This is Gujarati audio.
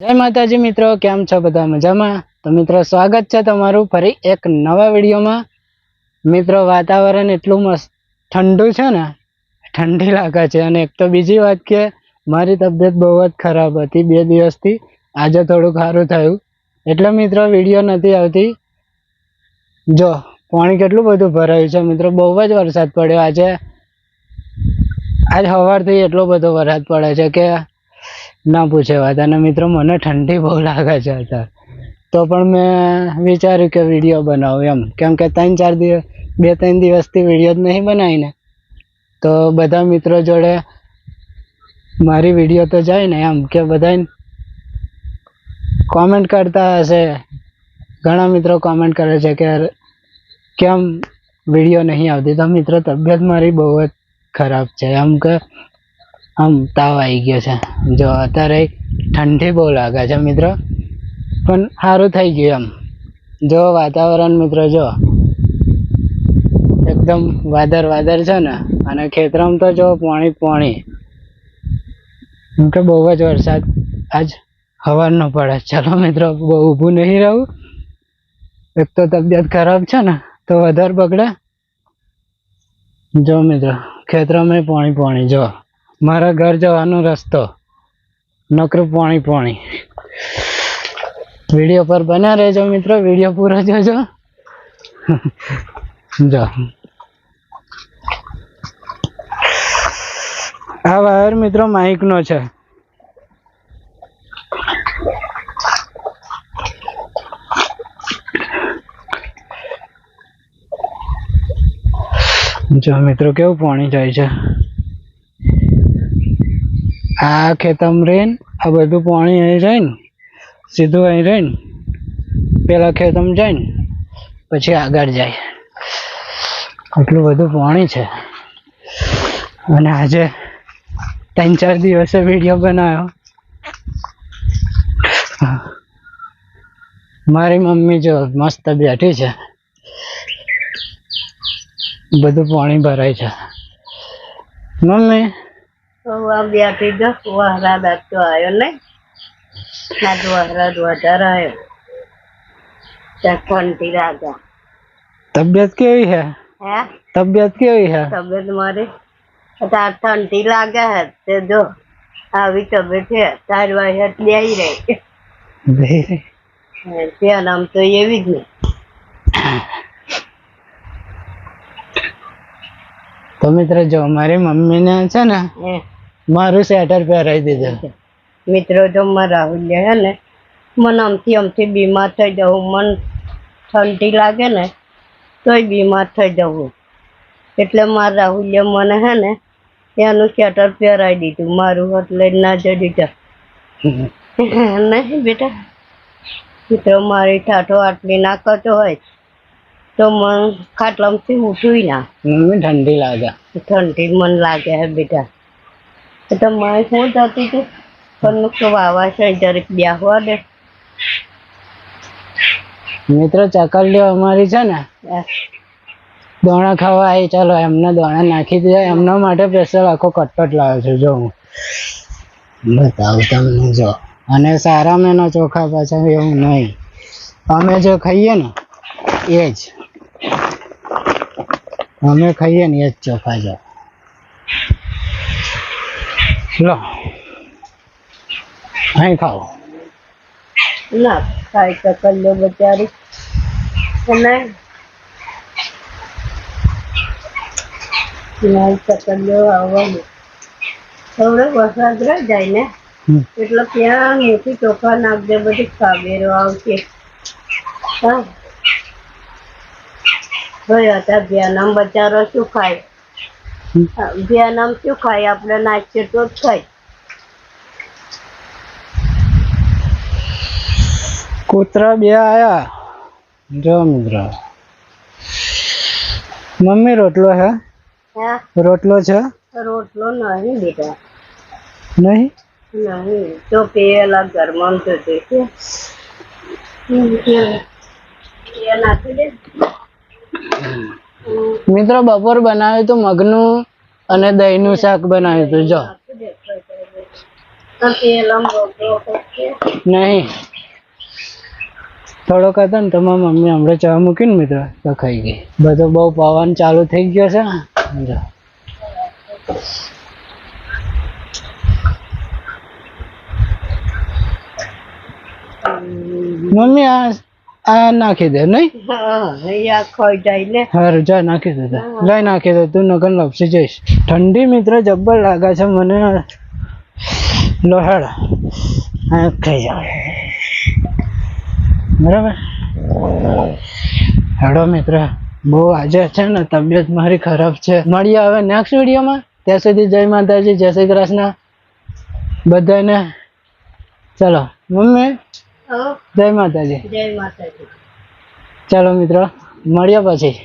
જય માતાજી મિત્રો, કેમ છો બધા? મજામાં? તો મિત્રો સ્વાગત છે તમારું ફરી એક નવા વિડીયોમાં. મિત્રો વાતાવરણ એટલું મસ્ત ઠંડુ છે ને, ઠંડી લાગે છે. અને એક તો બીજી વાત કે મારી તબિયત બહુ જ ખરાબ હતી 2 દિવસથી. આજે થોડું સારું થયું એટલે મિત્રો વિડીયો નથી આવતી. જો પાણી કેટલું બધું ભરાયું છે મિત્રો, બહુ જ વરસાદ પડ્યો આજે સવારથી એટલો બધો વરસાદ પડે છે કે ના પૂછે વાત. અને મિત્રો મને ઠંડી બહુ લાગે છે અત્યારે, તો પણ મેં વિચાર્યું કે વિડીયો બનાવું એમ, કેમ કે 2-3 દિવસથી વિડીયો જ નહીં બનાવીને, તો બધા મિત્રો જોડે મારી વિડીયો તો જાય ને એમ, કે બધા કોમેન્ટ કરતા હશે. ઘણા મિત્રો કોમેન્ટ કરે છે કે કેમ વિડીયો નહીં આવતી. તો મિત્રો તબિયત મારી બહુ જ ખરાબ છે, એમ કે આમ તાવ આવી ગયો છે. જો અત્યારે ઠંડી બહુ લાગે છે મિત્રો, પણ સારું થઈ ગયું એમ. જો વાતાવરણ મિત્રો જો એકદમ વાદર છે ને, અને ખેતરમાં તો જો પાણી કેમ કે બહુ જ વરસાદ આજ સવારનો પડે. ચાલો મિત્રો બહુ ઊભું નહીં રહું, એક તો તબિયત ખરાબ છે ને તો વધારે બગડે. જો મિત્રો ખેતરમાં પાણી જો મારા ઘર જવાનો રસ્તો નકરું પાણી. વિડીયો પર બના રહેજો મિત્રો, વિડીયો પૂરો જોજો. જો આ વાયર મિત્રો માઇક નો છે. જો મિત્રો કેવું પાણી જાય છે. આ ખેતમ રહીને આ બધું પાણી અહીં જાય ને, સીધું અહીં રહીને પેલા ખેતમ જાય ને પછી આગળ જાય. એટલું બધું પાણી છે. અને આજે 3-4 દિવસે વિડીયો બનાવ્યો. મારી મમ્મી જો મસ્ત બેઠી છે, બધું પાણી ભરાય છે. મમ્મી બેઠી જો વરસાદ તો આવ્યો ને, આજ વરસાદ વધારે આવ્યો. ઠંડી લાગે. તબિયત કેવી છે? તબિયત કેવી છે? તબિયત મારી અત્યારે ઠંડી લાગે છે તે જો આવી તબિયત છે. તારી વાયત બેહી રહી ત્યાં આમ તો એવી જ ને. તો મિત્રો જો મારી મમ્મીને છે ને મારું સ્વેટર પહેરાવી દીધું. મિત્રો જો મારા રાહુલ છે ને, મને આમથી બીમાર થઈ જવું. મને ઠંડી લાગે ને તોય બીમાર થઈ જવું, એટલે મારા રાહુલ્ય મને હે ને એનું સ્વેટર પહેરાવી દીધું. મારું એટલે ના જડી જા નહીં બેટા. મિત્રો મારી ઠાઠો આટલી ના કરતો હોય તો મને ખાટલામાંથી ઉઠવી ના. મમ્મી ઠંડી લાગે. ઠંડી મને લાગે હે બેટા. તો મારે શું થતું હતું પણ તો વાવા છે જરીક બેસવા દે. મિત્રો ચકલીઓ અમારી છે ને દોણા ખાવા આવી, ચાલો એમને દોણા નાખી દે. એમના માટે સ્પેશિયલ આખો કટકટ લાવ્યો છું. જો હું બતાવું તમને. જો અને સારા મેનો ચોખા પાછા એવું નહીં, અમે જે ખાઈએ ને એ જ, અમે ખાઈએ ને એ જ ચોખા. જો લો અહીં ખાઓ. ના ખાઈ ચકલીઓ બચારી ચકલીઓ આવવાનું થોડો વરસાદ રહી જાય ને એટલે ત્યાં મોટી ચોખા નાખજે, બધી ખાબેરો આવશે. હા ભાઈ હતા ભ્યાનામ બચારો શું ખાય? ભ્યાનામ શું ખાય? આપણે નાખીએ તો જ ખાય. કૂતરા 2 આયા. જો મિત્રો મમ્મી રોટલો હે? રોટલો છે? રોટલો નહીં બેટા, નહીં તો પેલા ઘરમાં નાખી દે. મિત્રો બપોર બનાવ્યું હતું મગનું અને દહીંનું શાક બનાવ્યું હતું. જો નહીં થોડોક હતો ને તો મારી મમ્મી હમણાં ચા મૂકીને મિત્રો તો ખાઈ ગઈ. બધો બહુ પવન ચાલુ થઈ ગયો છે. જો. મમ્મી આ નાખી દે નહીં. હારું જા નાખી દે લઈ નાખી દે તું નગર લપસી જઈશ. ઠંડી મિત્ર જબ્બર લાગે છે મને. લોહાડ ખાઈ જાવ બરાબર. હેડો મિત્ર બહુ આજે છે ને તબિયત મારી ખરાબ છે. મળીએ હવે નેક્સ્ટ વિડીયોમાં. ત્યાં સુધી જય માતાજી, જય શ્રી કૃષ્ણ બધાને. ચલો મમ્મી જય માતાજી. જય માતાજી. ચાલો મિત્રો મળ્યા પછી.